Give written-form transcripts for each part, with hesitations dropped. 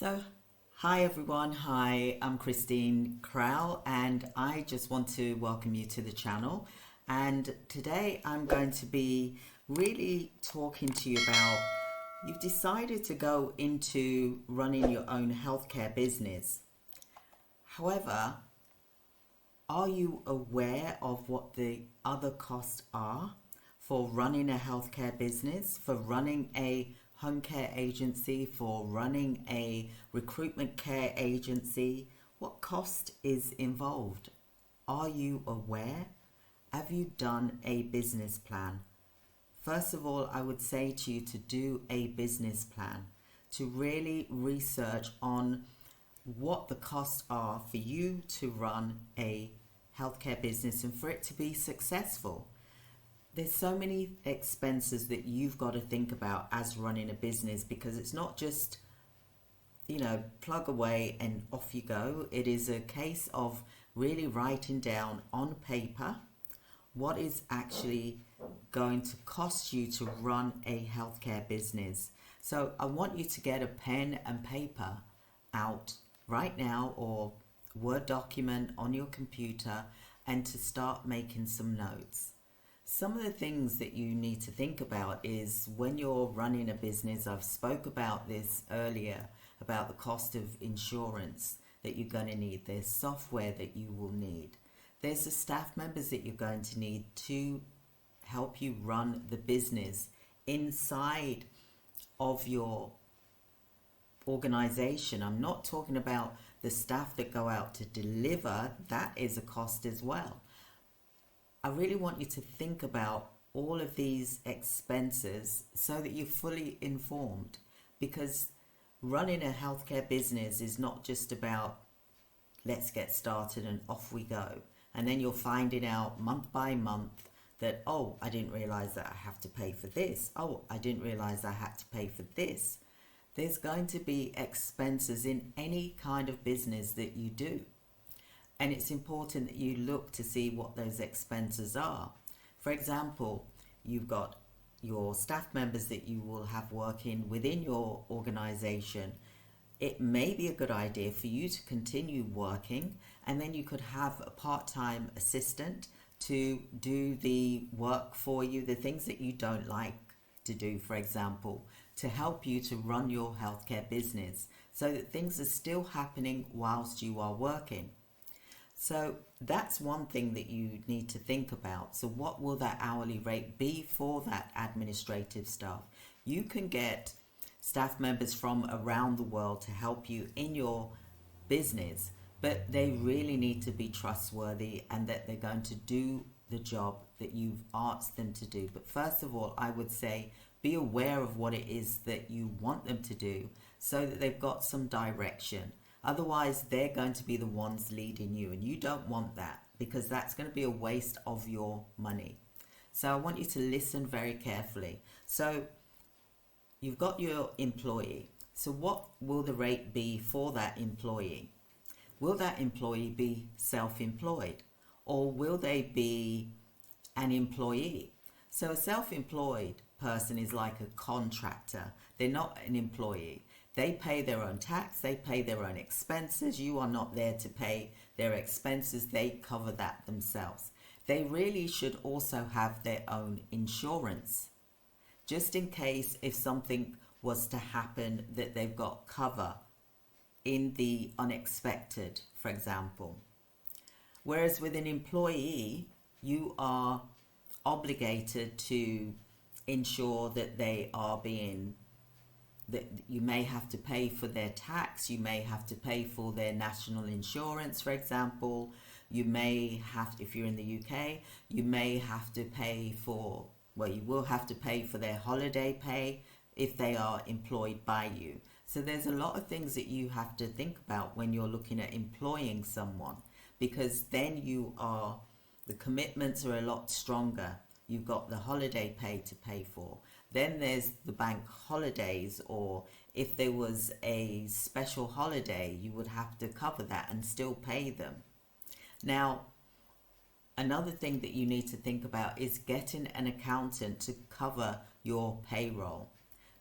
So, hi everyone. Hi, I'm Christine Crowell, and I just want to welcome you to the channel. And today I'm going to be really talking to you about you've decided to go into running your own healthcare business. However, are you aware of what the other costs are for running a healthcare business, for running a home care agency, for running a recruitment care agency? What cost is involved? Are you aware? Have you done a business plan? First of all, I would say to you to do a business plan, to really research on what the costs are for you to run a healthcare business and for it to be successful. There's so many expenses that you've got to think about as running a business, because it's not just, plug away and off you go. It is a case of really writing down on paper what is actually going to cost you to run a healthcare business. So I want you to get a pen and paper out right now, or Word document on your computer, and to start making some notes. Some of the things that you need to think about is when you're running a business, I've spoke about this earlier, about the cost of insurance that you're going to need. There's software that you will need. There's the staff members that you're going to need to help you run the business inside of your organization. I'm not talking about the staff that go out to deliver. That is a cost as well. I really want you to think about all of these expenses so that you're fully informed, because running a healthcare business is not just about let's get started and off we go, and then you're finding out month by month that, oh, I didn't realize that I have to pay for this. Oh, I didn't realize I had to pay for this. There's going to be expenses in any kind of business that you do. And it's important that you look to see what those expenses are. For example, you've got your staff members that you will have working within your organization. It may be a good idea for you to continue working, and then you could have a part-time assistant to do the work for you, the things that you don't like to do, for example, to help you to run your healthcare business so that things are still happening whilst you are working. So that's one thing that you need to think about. So what will that hourly rate be for that administrative staff? You can get staff members from around the world to help you in your business, but they really need to be trustworthy and that they're going to do the job that you've asked them to do. But first of all, I would say be aware of what it is that you want them to do so that they've got some direction. Otherwise, they're going to be the ones leading you, and you don't want that, because that's going to be a waste of your money. So I want you to listen very carefully. So you've got your employee. So what will the rate be for that employee? Will that employee be self-employed, or will they be an employee? So a self-employed person is like a contractor. They're not an employee. They pay their own tax, they pay their own expenses. You are not there to pay their expenses. They cover that themselves. They really should also have their own insurance, just in case if something was to happen, that they've got cover in the unexpected, for example. Whereas with an employee, you are obligated to ensure that they are being, that you may have to pay for their tax, you may have to pay for their national insurance, for example. You may have, if you're in the UK, you may have to pay for, well, you will have to pay for their holiday pay if they are employed by you. So there's a lot of things that you have to think about when you're looking at employing someone, because then the commitments are a lot stronger. You've got the holiday pay to pay for. Then there's the bank holidays, or if there was a special holiday, you would have to cover that and still pay them. Now, another thing that you need to think about is getting an accountant to cover your payroll,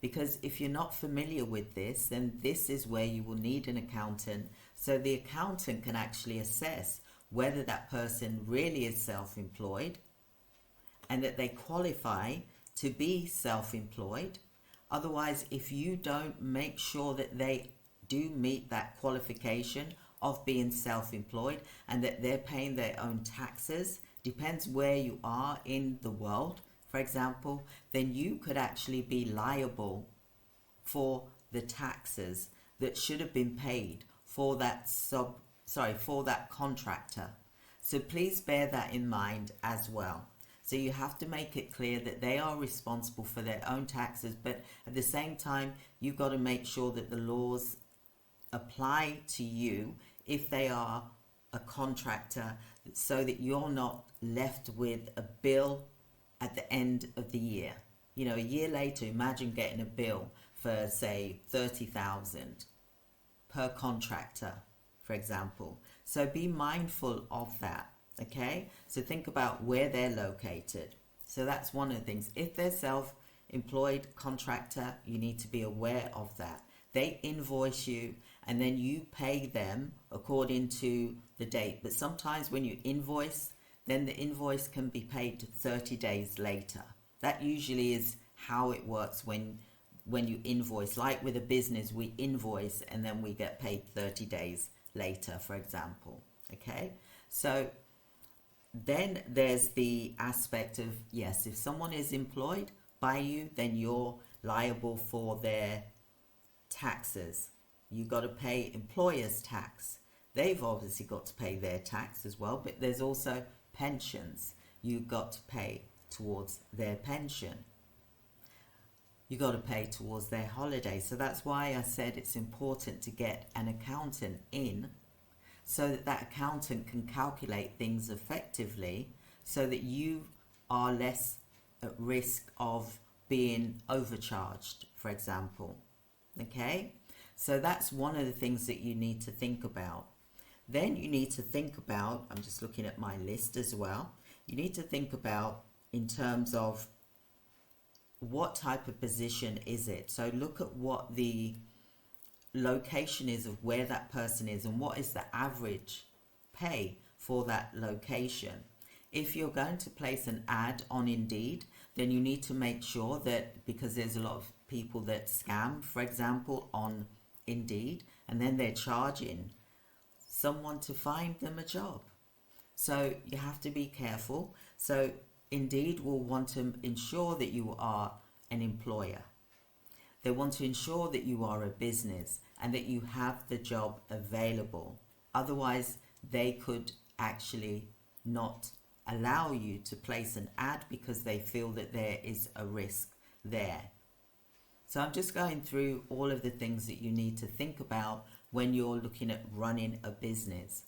Because if you're not familiar with this, then this is where you will need an accountant, so the accountant can actually assess whether that person really is self-employed and that they qualify to be self-employed. Otherwise, if you don't make sure that they do meet that qualification of being self-employed and that they're paying their own taxes, depends where you are in the world, for example, then you could actually be liable for the taxes that should have been paid for that for that contractor. So please bear that in mind as well. So you have to make it clear that they are responsible for their own taxes, but at the same time, you've got to make sure that the laws apply to you if they are a contractor, so that you're not left with a bill at the end of the year. You know, a year later, imagine getting a bill for, say, 30,000 per contractor, for example. So be mindful of that, okay? So think about where they're located. So that's one of the things. If they're self-employed contractor, you need to be aware of that. They invoice you and then you pay them according to the date. But sometimes when you invoice, then the invoice can be paid 30 days later. That usually is how it works when you invoice. Like with a business, we invoice and then we get paid 30 days later, for example. Okay? So then there's the aspect of, yes, if someone is employed by you, then you're liable for their taxes. You got to pay employers' tax. They've obviously got to pay their tax as well, but there's also pensions. You've got to pay towards their pension. You got to pay towards their holiday. So that's why I said it's important to get an accountant in, so that that accountant can calculate things effectively, so that you are less at risk of being overcharged, for example. Okay? So that's one of the things that you need to think about. Then you need to think about, I'm just looking at my list as well, you need to think about in terms of what type of position is it. So look at what the location is of where that person is and what is the average pay for that location. If you're going to place an ad on Indeed, then you need to make sure that, because there's a lot of people that scam, for example, on Indeed, and then they're charging someone to find them a job. So you have to be careful. So Indeed will want to ensure that you are an employer. They want to ensure that you are a business and that you have the job available. Otherwise, they could actually not allow you to place an ad because they feel that there is a risk there. So I'm just going through all of the things that you need to think about when you're looking at running a business.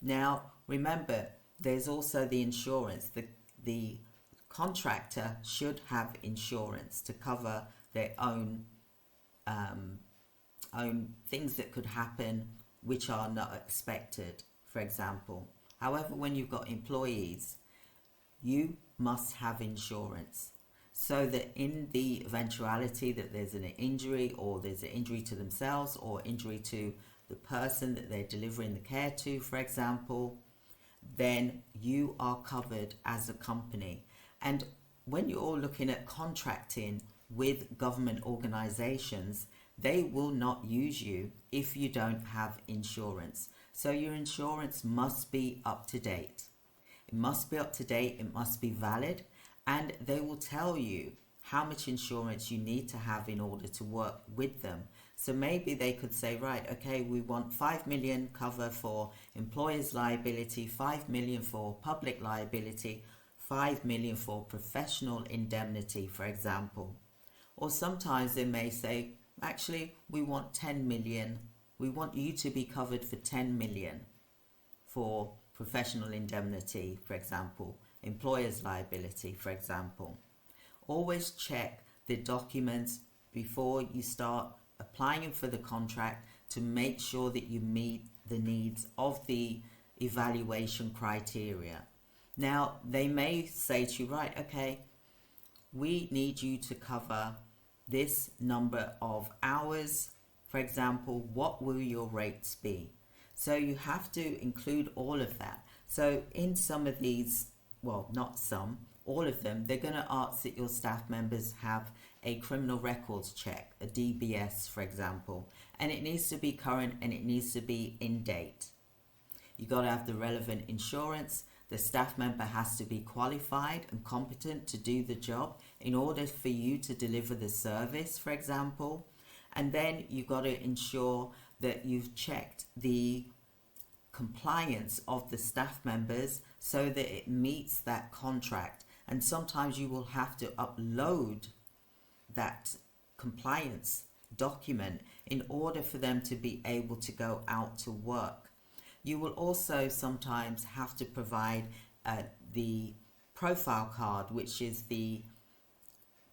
Now, remember, there's also the insurance. The contractor should have insurance to cover their own things that could happen which are not expected, for example. However, when you've got employees, you must have insurance, so that in the eventuality that there's an injury, or there's an injury to themselves or injury to the person that they're delivering the care to, for example, then you are covered as a company. And when you're all looking at contracting with government organizations, they will not use you if you don't have insurance. So your insurance must be up to date. It must be up to date, it must be valid, and they will tell you how much insurance you need to have in order to work with them. So maybe they could say, right, okay, we want 5 million cover for employers' liability, 5 million for public liability, 5 million for professional indemnity, for example. Or sometimes they may say, actually, we want 10 million. We want you to be covered for 10 million for professional indemnity, for example, employer's liability, for example. Always check the documents before you start applying for the contract to make sure that you meet the needs of the evaluation criteria. Now, they may say to you, right, okay, we need you to cover this number of hours, for example, what will your rates be? So you have to include all of that. So in some of these, well, not some, all of them, they're going to ask that your staff members have a criminal records check, a DBS, for example, and it needs to be current and it needs to be in date. You got to have the relevant insurance. The staff member has to be qualified and competent to do the job in order for you to deliver the service, for example. And then you've got to ensure that you've checked the compliance of the staff members so that it meets that contract. And sometimes you will have to upload that compliance document in order for them to be able to go out to work. You will also sometimes have to provide the profile card, which is the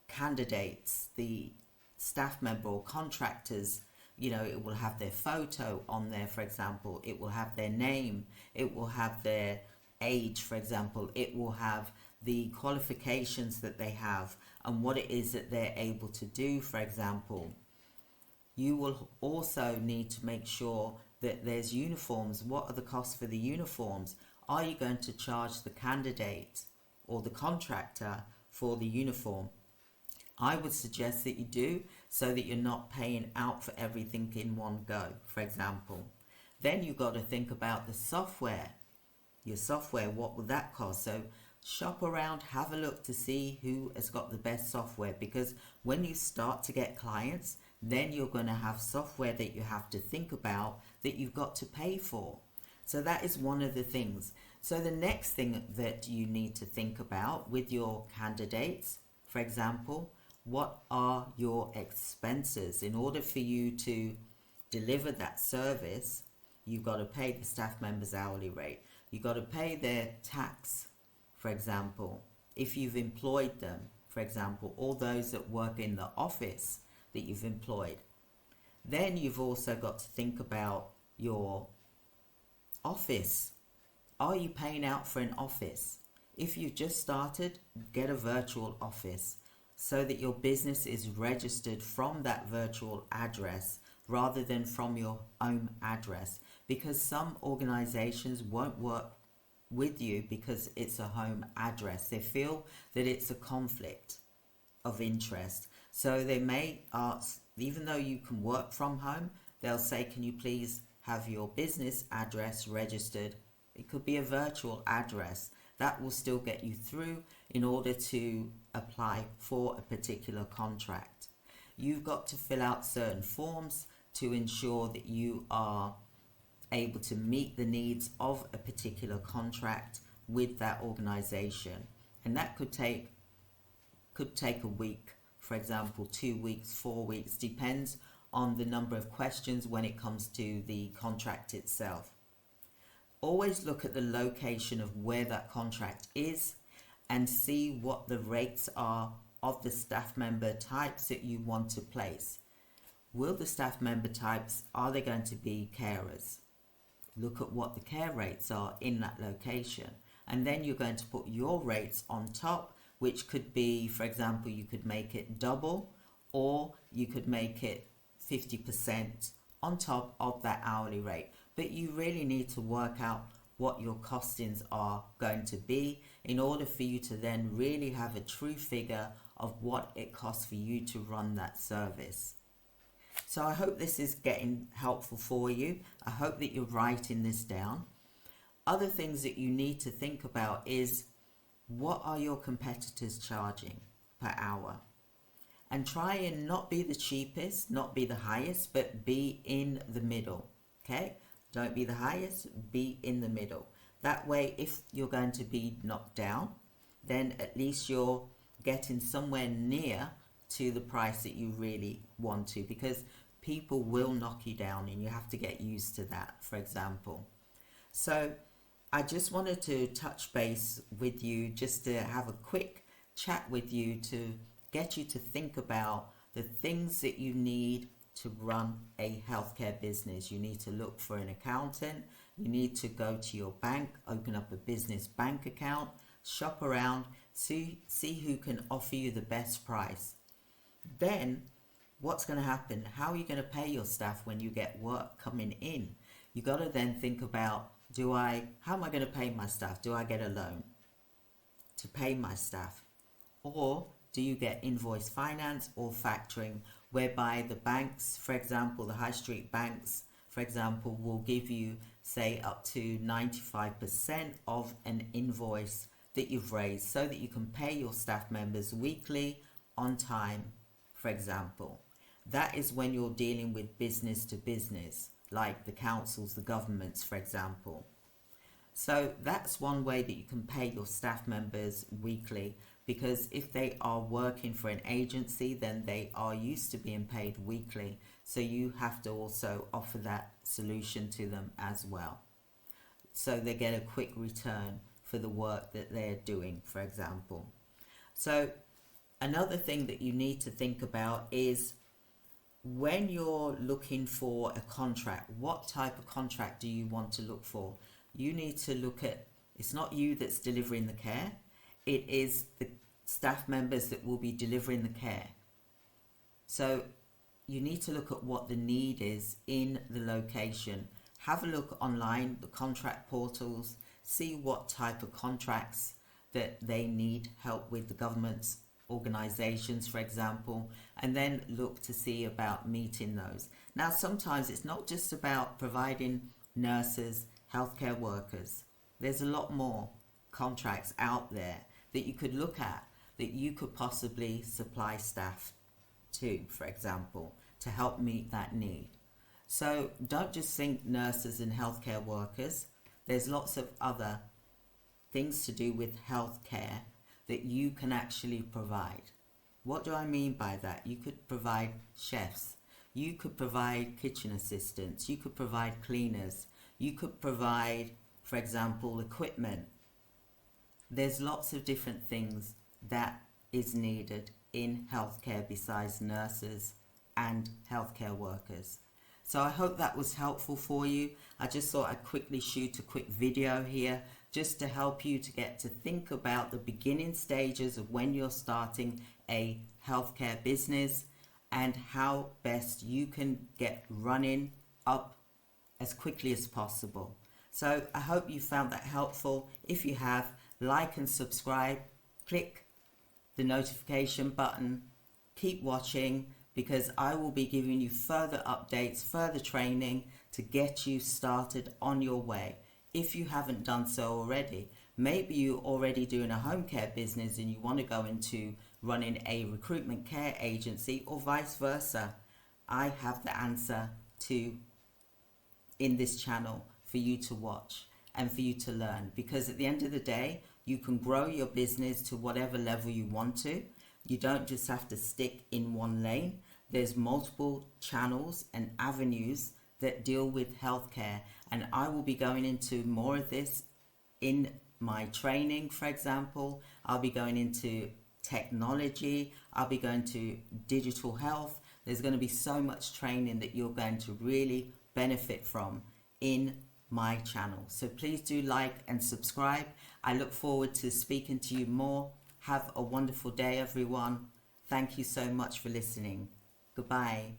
candidates, the staff member or contractors. You know, it will have their photo on there, for example. It will have their name. It will have their age, for example. It will have the qualifications that they have and what it is that they're able to do, for example. You will also need to make sure that there's uniforms. What are the costs for the uniforms? Are you going to charge the candidate or the contractor for the uniform? I would suggest that you do, so that you're not paying out for everything in one go, for example. Then you've got to think about the software. Your software, what will that cost? So shop around, have a look to see who has got the best software, because when you start to get clients, then you're going to have software that you have to think about that you've got to pay for. So that is one of the things. So the next thing that you need to think about with your candidates, for example, what are your expenses? In order for you to deliver that service, you've got to pay the staff members' hourly rate. You've got to pay their tax, for example, if you've employed them, for example, all those that work in the office that you've employed. Then you've also got to think about your office. Are you paying out for an office? If you've just started, get a virtual office so that your business is registered from that virtual address rather than from your home address, because some organizations won't work with you because it's a home address. They feel that it's a conflict of interest. So they may ask, even though you can work from home, they'll say, can you please have your business address registered? It could be a virtual address. That will still get you through in order to apply for a particular contract. You've got to fill out certain forms to ensure that you are able to meet the needs of a particular contract with that organization. And that could take a week, for example, 2 weeks, 4 weeks, depends on the number of questions when it comes to the contract itself. Always look at the location of where that contract is and see what the rates are of the staff member types that you want to place. Will the staff member types, are they going to be carers? Look at what the care rates are in that location. And then you're going to put your rates on top, which could be, for example, you could make it double, or you could make it 50% on top of that hourly rate. But you really need to work out what your costings are going to be in order for you to then really have a true figure of what it costs for you to run that service. So I hope this is getting helpful for you. I hope that you're writing this down. Other things that you need to think about is, what are your competitors charging per hour? And try and not be the cheapest, not be the highest, but be in the middle. Okay? Don't be the highest, be in the middle. That way, if you're going to be knocked down, then at least you're getting somewhere near to the price that you really want to, because people will knock you down and you have to get used to that, for example. So I just wanted to touch base with you, just to have a quick chat with you to get you to think about the things that you need to run a healthcare business. You need to look for an accountant. You need to go to your bank, open up a business bank account, shop around, see who can offer you the best price. Then what's going to happen? How are you going to pay your staff when you get work coming in? You got to then think about, how am I going to pay my staff? Do I get a loan to pay my staff? Or do you get invoice finance or factoring, whereby the banks, for example, the high street banks, for example, will give you, say, up to 95% of an invoice that you've raised so that you can pay your staff members weekly on time, for example. That is when you're dealing with business to business, like the councils, the governments, for example. So that's one way that you can pay your staff members weekly, because if they are working for an agency, then they are used to being paid weekly. So you have to also offer that solution to them as well, so they get a quick return for the work that they're doing, for example. So another thing that you need to think about is, when you're looking for a contract, what type of contract do you want to look for? You need to look at, it's not you that's delivering the care, it is the staff members that will be delivering the care. So you need to look at what the need is in the location. Have a look online, the contract portals, see what type of contracts that they need help with, the government's organizations, for example, and then look to see about meeting those. Now, sometimes it's not just about providing nurses, healthcare workers. There's a lot more contracts out there that you could look at, that you could possibly supply staff to, for example, to help meet that need. So don't just think nurses and healthcare workers. There's lots of other things to do with healthcare that you can actually provide. What do I mean by that? You could provide chefs, you could provide kitchen assistants, you could provide cleaners, you could provide, for example, equipment. There's lots of different things that is needed in healthcare besides nurses and healthcare workers. So I hope that was helpful for you. I just thought I'd quickly shoot a quick video here just to help you to get to think about the beginning stages of when you're starting a healthcare business and how best you can get running up as quickly as possible. So I hope you found that helpful. If you have, like and subscribe, click the notification button, keep watching, because I will be giving you further updates, further training to get you started on your way. If you haven't done so already, maybe you're already doing a home care business and you want to go into running a recruitment care agency, or vice versa. I have the answer in this channel for you to watch and for you to learn, because at the end of the day, you can grow your business to whatever level you want to. You don't just have to stick in one lane. There's multiple channels and avenues that deal with healthcare, and I will be going into more of this in my training. For example, I'll be going into technology, I'll be going to digital health. There's going to be so much training that you're going to really benefit from in my channel. So please do like and subscribe. I look forward to speaking to you more. Have a wonderful day, everyone. Thank you so much for listening. Goodbye.